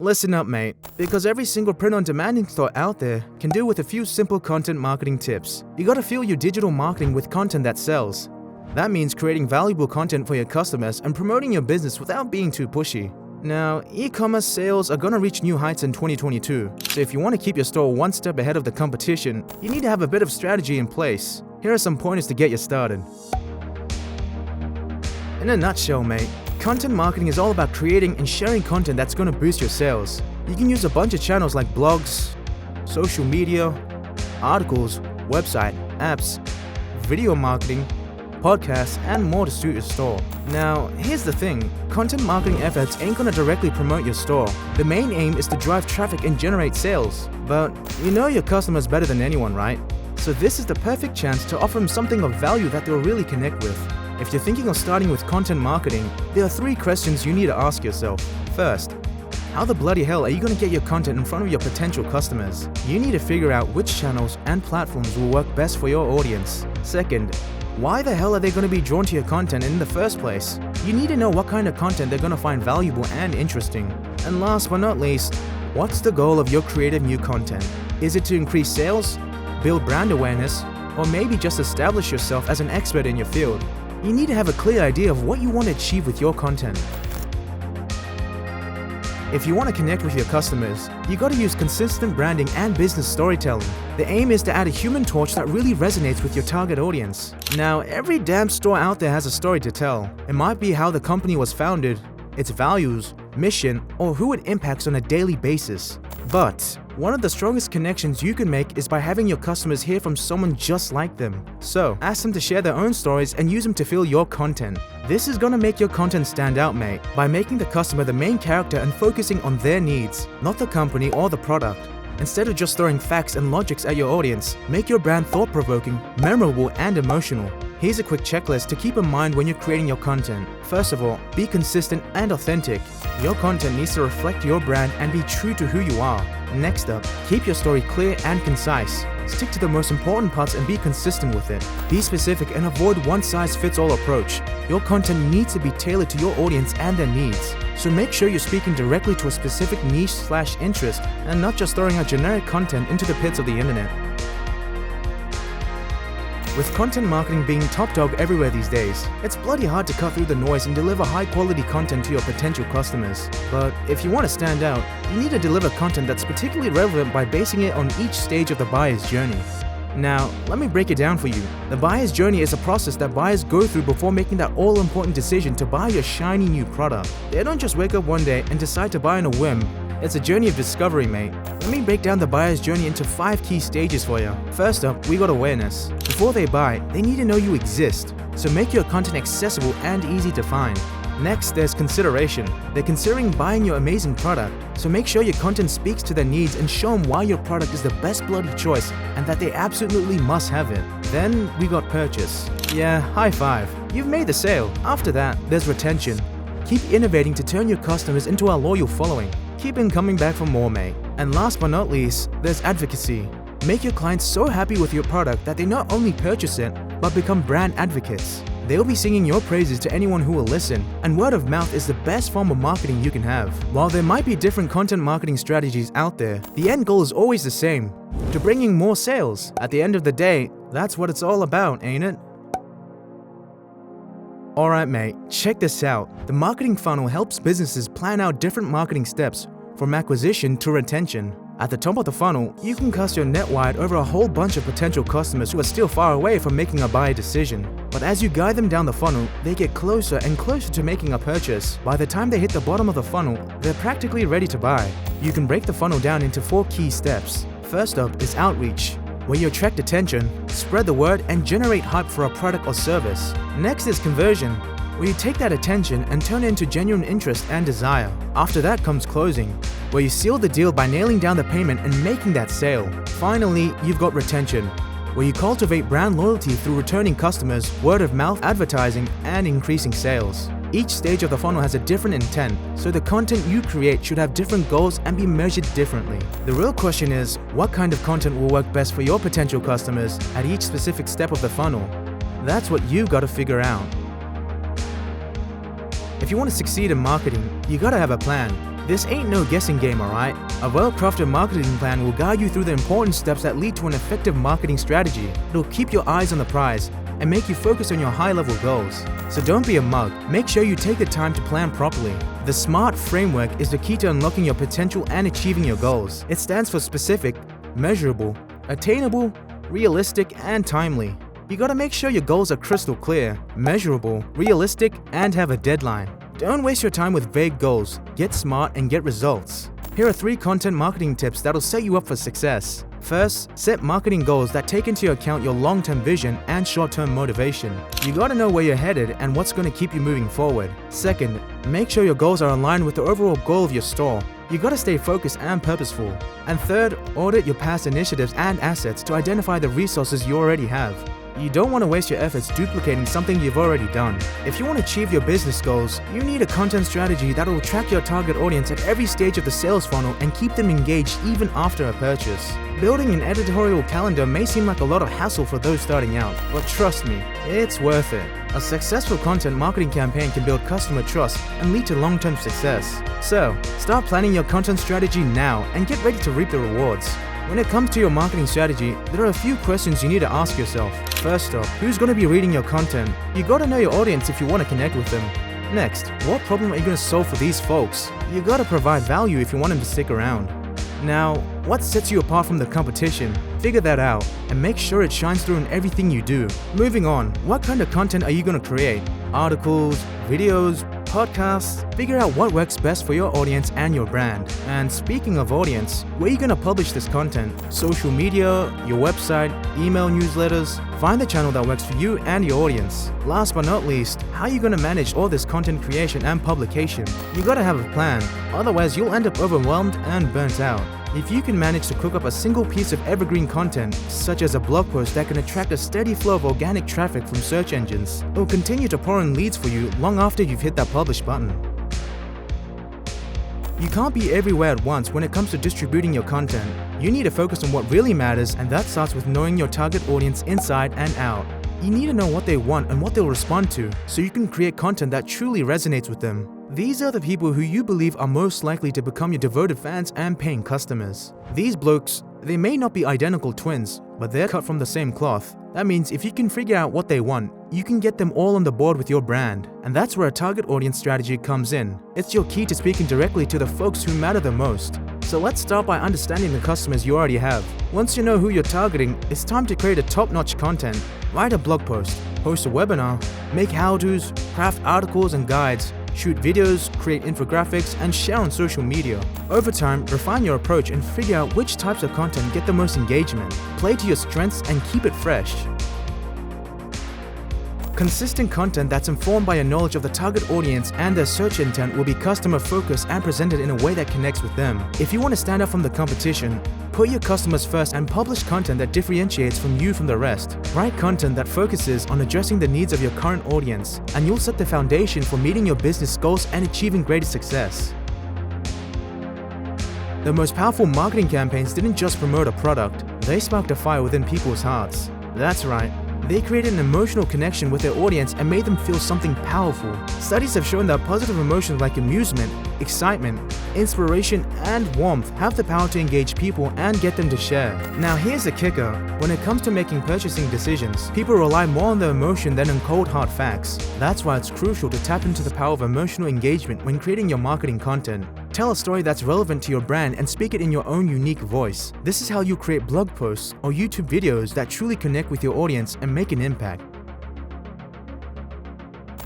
Listen up, mate, because every single print-on-demand store out there can do with a few simple content marketing tips. You gotta fuel your digital marketing with content that sells. That means creating valuable content for your customers and promoting your business without being too pushy. Now, e-commerce sales are gonna reach new heights in 2022, so if you want to keep your store one step ahead of the competition, you need to have a bit of strategy in place. Here are some pointers to get you started. In a nutshell, mate, content marketing is all about creating and sharing content that's going to boost your sales. You can use a bunch of channels like blogs, social media, articles, website, apps, video marketing, podcasts, and more to suit your store. Now, here's the thing, content marketing efforts ain't going to directly promote your store. The main aim is to drive traffic and generate sales. But you know your customers better than anyone, right? So this is the perfect chance to offer them something of value that they'll really connect with. If you're thinking of starting with content marketing, there are 3 questions you need to ask yourself. First, how the bloody hell are you going to get your content in front of your potential customers? You need to figure out which channels and platforms will work best for your audience. Second, why the hell are they going to be drawn to your content in the first place? You need to know what kind of content they're going to find valuable and interesting. And last but not least, what's the goal of your creative new content? Is it to increase sales, build brand awareness, or maybe just establish yourself as an expert in your field? You need to have a clear idea of what you want to achieve with your content. If you want to connect with your customers, you got to use consistent branding and business storytelling. The aim is to add a human touch that really resonates with your target audience. Now, every damn store out there has a story to tell. It might be how the company was founded, its values, mission, or who it impacts on a daily basis. But one of the strongest connections you can make is by having your customers hear from someone just like them. So, ask them to share their own stories and use them to fill your content. This is gonna make your content stand out, mate, by making the customer the main character and focusing on their needs, not the company or the product. Instead of just throwing facts and logics at your audience, make your brand thought-provoking, memorable, and emotional. Here's a quick checklist to keep in mind when you're creating your content. First of all, be consistent and authentic. Your content needs to reflect your brand and be true to who you are. Next up, keep your story clear and concise. Stick to the most important parts and be consistent with it. Be specific and avoid one-size-fits-all approach. Your content needs to be tailored to your audience and their needs. So make sure you're speaking directly to a specific niche/interest and not just throwing out generic content into the pits of the internet. With content marketing being top dog everywhere these days, it's bloody hard to cut through the noise and deliver high-quality content to your potential customers. But if you want to stand out, you need to deliver content that's particularly relevant by basing it on each stage of the buyer's journey. Now, let me break it down for you. The buyer's journey is a process that buyers go through before making that all-important decision to buy your shiny new product. They don't just wake up one day and decide to buy on a whim. It's a journey of discovery, mate. Let me break down the buyer's journey into 5 key stages for you. First up, we got awareness. Before they buy, they need to know you exist. So make your content accessible and easy to find. Next, there's consideration. They're considering buying your amazing product, so make sure your content speaks to their needs and show them why your product is the best bloody choice and that they absolutely must have it. Then we got purchase. Yeah, high five. You've made the sale. After that, there's retention. Keep innovating to turn your customers into a loyal following. Keep them coming back for more, mate. And last but not least, there's advocacy. Make your clients so happy with your product that they not only purchase it, but become brand advocates. They'll be singing your praises to anyone who will listen, and word of mouth is the best form of marketing you can have. While there might be different content marketing strategies out there, the end goal is always the same, to bringing more sales. At the end of the day, that's what it's all about, ain't it? Alright mate, check this out. The marketing funnel helps businesses plan out different marketing steps, from acquisition to retention. At the top of the funnel, you can cast your net wide over a whole bunch of potential customers who are still far away from making a buy decision. But as you guide them down the funnel, they get closer and closer to making a purchase. By the time they hit the bottom of the funnel, they're practically ready to buy. You can break the funnel down into 4 key steps. First up is outreach, where you attract attention, spread the word, and generate hype for a product or service. Next is conversion, where you take that attention and turn it into genuine interest and desire. After that comes closing, where you seal the deal by nailing down the payment and making that sale. Finally, you've got retention, where you cultivate brand loyalty through returning customers, word of mouth advertising, and increasing sales. Each stage of the funnel has a different intent, so the content you create should have different goals and be measured differently. The real question is, what kind of content will work best for your potential customers at each specific step of the funnel? That's what you've got to figure out. If you want to succeed in marketing, you gotta have a plan. This ain't no guessing game, alright? A well-crafted marketing plan will guide you through the important steps that lead to an effective marketing strategy. It'll keep your eyes on the prize and make you focus on your high-level goals. So don't be a mug. Make sure you take the time to plan properly. The SMART framework is the key to unlocking your potential and achieving your goals. It stands for specific, measurable, attainable, realistic, and timely. You gotta make sure your goals are crystal clear, measurable, realistic, and have a deadline. Don't waste your time with vague goals. Get smart and get results. Here are 3 content marketing tips that'll set you up for success. First, set marketing goals that take into account your long-term vision and short-term motivation. You gotta know where you're headed and what's gonna keep you moving forward. Second, make sure your goals are aligned with the overall goal of your store. You gotta stay focused and purposeful. And third, audit your past initiatives and assets to identify the resources you already have. You don't want to waste your efforts duplicating something you've already done. If you want to achieve your business goals, you need a content strategy that will track your target audience at every stage of the sales funnel and keep them engaged even after a purchase. Building an editorial calendar may seem like a lot of hassle for those starting out, but trust me, it's worth it. A successful content marketing campaign can build customer trust and lead to long-term success. So, start planning your content strategy now and get ready to reap the rewards. When it comes to your marketing strategy, there are a few questions you need to ask yourself. First off, who's going to be reading your content? You gotta know your audience if you want to connect with them. Next, what problem are you going to solve for these folks? You gotta provide value if you want them to stick around. Now, what sets you apart from the competition? Figure that out and make sure it shines through in everything you do. Moving on, what kind of content are you going to create? Articles, videos, podcasts? Figure out what works best for your audience and your brand. And speaking of audience, where are you going to publish this content? Social media, your website, email newsletters? Find the channel that works for you and your audience. Last but not least, how are you going to manage all this content creation and publication? You gotta have a plan, otherwise you'll end up overwhelmed and burnt out. If you can manage to cook up a single piece of evergreen content, such as a blog post that can attract a steady flow of organic traffic from search engines, it will continue to pour in leads for you long after you've hit that publish button. You can't be everywhere at once when it comes to distributing your content. You need to focus on what really matters, and that starts with knowing your target audience inside and out. You need to know what they want and what they'll respond to, so you can create content that truly resonates with them. These are the people who you believe are most likely to become your devoted fans and paying customers. These blokes, they may not be identical twins, but they're cut from the same cloth. That means if you can figure out what they want, you can get them all on the board with your brand. And that's where a target audience strategy comes in. It's your key to speaking directly to the folks who matter the most. So let's start by understanding the customers you already have. Once you know who you're targeting, it's time to create a top-notch content. Write a blog post, host a webinar, make how-tos, craft articles and guides, shoot videos, create infographics, and share on social media. Over time, refine your approach and figure out which types of content get the most engagement. Play to your strengths and keep it fresh. Consistent content that's informed by a knowledge of the target audience and their search intent will be customer-focused and presented in a way that connects with them. If you want to stand out from the competition, put your customers first and publish content that differentiates you from the rest. Write content that focuses on addressing the needs of your current audience, and you'll set the foundation for meeting your business goals and achieving greater success. The most powerful marketing campaigns didn't just promote a product, they sparked a fire within people's hearts. That's right. They created an emotional connection with their audience and made them feel something powerful. Studies have shown that positive emotions like amusement, excitement, inspiration, and warmth have the power to engage people and get them to share. Now here's the kicker. When it comes to making purchasing decisions, people rely more on their emotion than on cold hard facts. That's why it's crucial to tap into the power of emotional engagement when creating your marketing content. Tell a story that's relevant to your brand and speak it in your own unique voice. This is how you create blog posts or YouTube videos that truly connect with your audience and make an impact.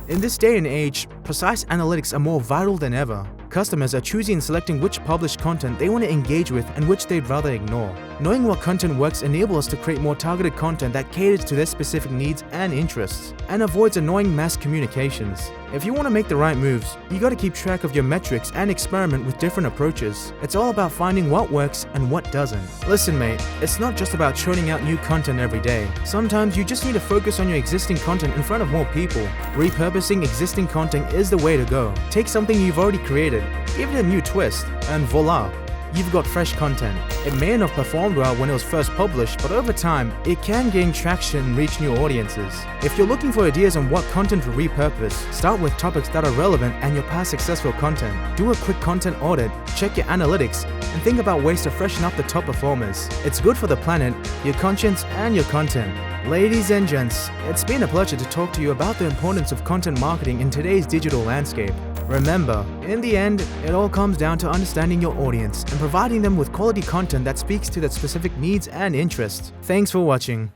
In this day and age, precise analytics are more vital than ever. Customers are choosy in selecting which published content they want to engage with and which they'd rather ignore. Knowing what content works enables us to create more targeted content that caters to their specific needs and interests, and avoids annoying mass communications. If you want to make the right moves, you gotta keep track of your metrics and experiment with different approaches. It's all about finding what works and what doesn't. Listen mate, it's not just about churning out new content every day. Sometimes you just need to focus on your existing content in front of more people. Repurposing existing content is the way to go. Take something you've already created, give it a new twist, and voila! you've got fresh content. It may not have performed well when it was first published, but over time, it can gain traction and reach new audiences. If you're looking for ideas on what content to repurpose, start with topics that are relevant and your past successful content. Do a quick content audit, check your analytics, and think about ways to freshen up the top performers. It's good for the planet, your conscience, and your content. Ladies and gents, it's been a pleasure to talk to you about the importance of content marketing in today's digital landscape. Remember, in the end, it all comes down to understanding your audience and providing them with quality content that speaks to their specific needs and interests. Thanks for watching.